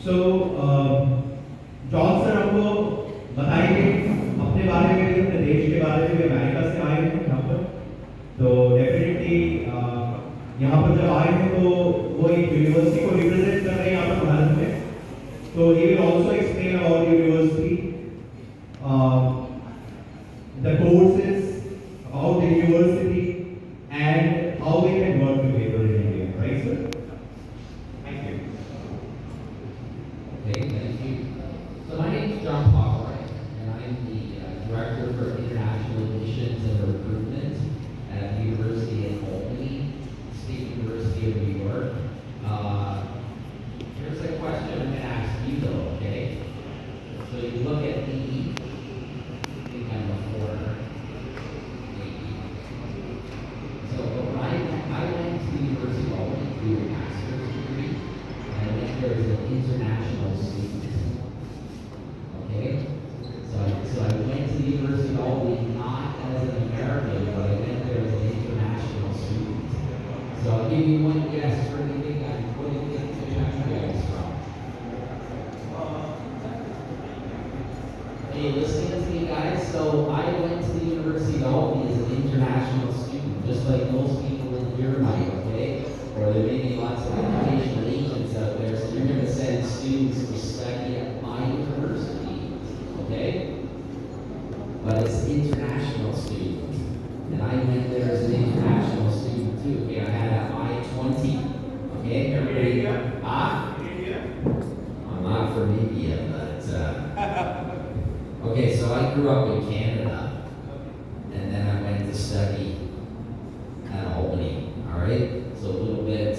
सो John sir हमको बताएंगे अपने बारे में भी, अपने देश के बारे में भी। अमेरिका से आए हैं यहाँ पर, तो डेफिनेटली यहाँ पर जब आए हैं तो वो एक यूनिवर्सिटी को रिप्रेजेंट कर रहे हैं यहाँ पर भारत में। तो he will also explain about university, the courses about the university and how we can work together in India, right sir? Thank you. Okay, thank you. So my name is John Pomeroy, and I'm the Director for International Admissions and Recruitment at the University of Albany, State University of New York. Here's a question I'm going to ask you though, okay? So you look at the international student. Okay? So I went to the University of Albany not as an American, but I went there as an international student. So I'll give you one guess for anything what do you think the country I was from? Are you listening to me guys? So I went to the University of Albany as an international student, just like most people in here might, okay? Or there may be lots of educational agents out there, so you're going to send students to study at my university, okay? But it's an international student, and I went there as an international student too. Okay, I had an I-20. Okay, everybody, I'm not from India, but okay. So I grew up in Canada, and then I went to study at Albany. All right. So a little bit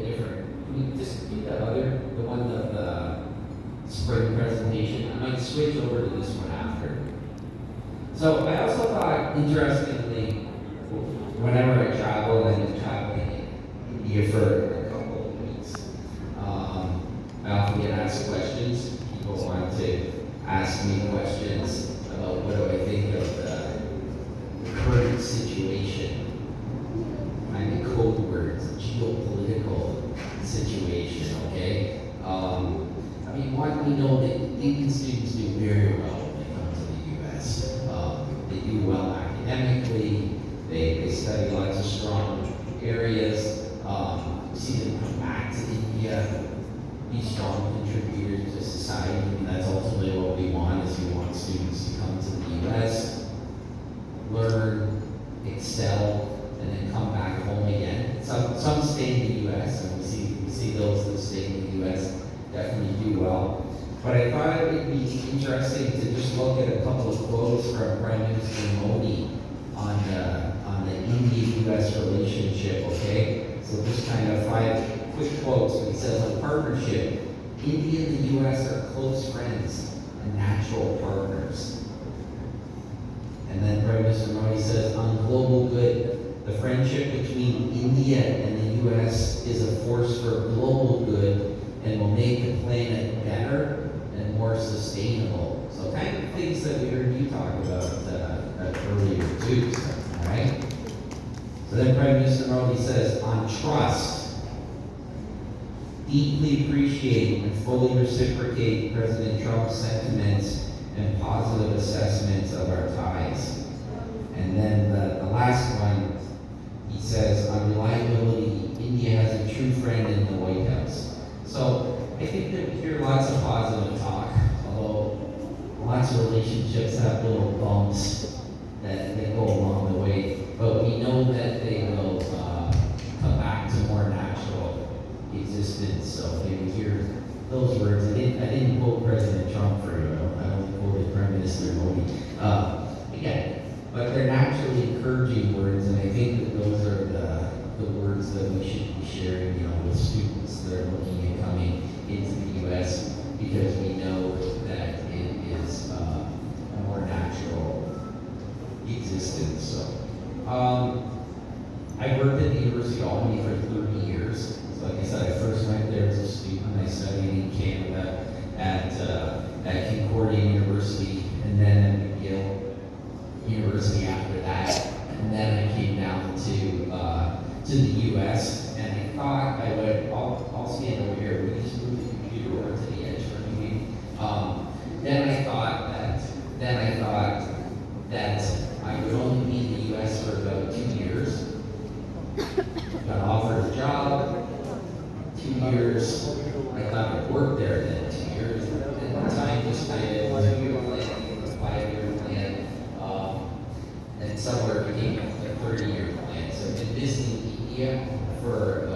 different. Can we just do that the one of the spring presentation? I might switch over to this one after. So I also thought, interestingly, whenever I travel, and I've been traveling in India for a couple of weeks, I often get asked questions. People want to ask me questions about what do I think of the current situation. And the code words, geopolitical situation, okay? I mean, one, we know that Indian students do very well when they come to the U.S. They do well academically, they study lots of strong areas. We see them come back to India, be strong contributors to society, and that's ultimately what we want, is we want students to come to the U.S., learn, excel, and then come back home again. Some stay in the U.S., and we see those that stay in the U.S. definitely do well. But I thought it would be interesting to just look at a couple of quotes from Prime Minister Modi on the India-U.S. relationship. Okay, so just kind of 5 quick quotes. It says, on partnership, India and the U.S. are close friends and natural partners. And then Prime Minister Modi says, on global good, the friendship between India and the U.S. is a force for global good and will make the planet better and more sustainable. So kind of things that we heard you talk about earlier too, all right? So then Prime Minister Modi says, on trust, deeply appreciate and fully reciprocate President Trump's sentiments and positive assessments of our ties. And then the last one, he says, on reliability, India has a true friend in the White House. So I think that we hear lots of positive talk, although lots of relationships have little bumps that go along the way. But we know that they will come back to more natural existence. So we hear those words. I didn't quote President Trump for you. I only quoted Prime Minister Modi. Again, but they're naturally encouraging words, and I think that those are the words that we should be sharing, with students that are looking at coming into the U.S. because we know that it is a more natural existence. So, I worked at the University of Albany for 30 years. So like I said, I first went there as a student. I studied in Canada at Concordia University, and then at McGill University after that, and then I came down to the U.S. and I thought I would. I'll 2 years, I thought I'd work there, then 2 years, and time just kind of 2-year plan, 5-year plan, and somewhere became a 30-year plan. So I've been visiting India for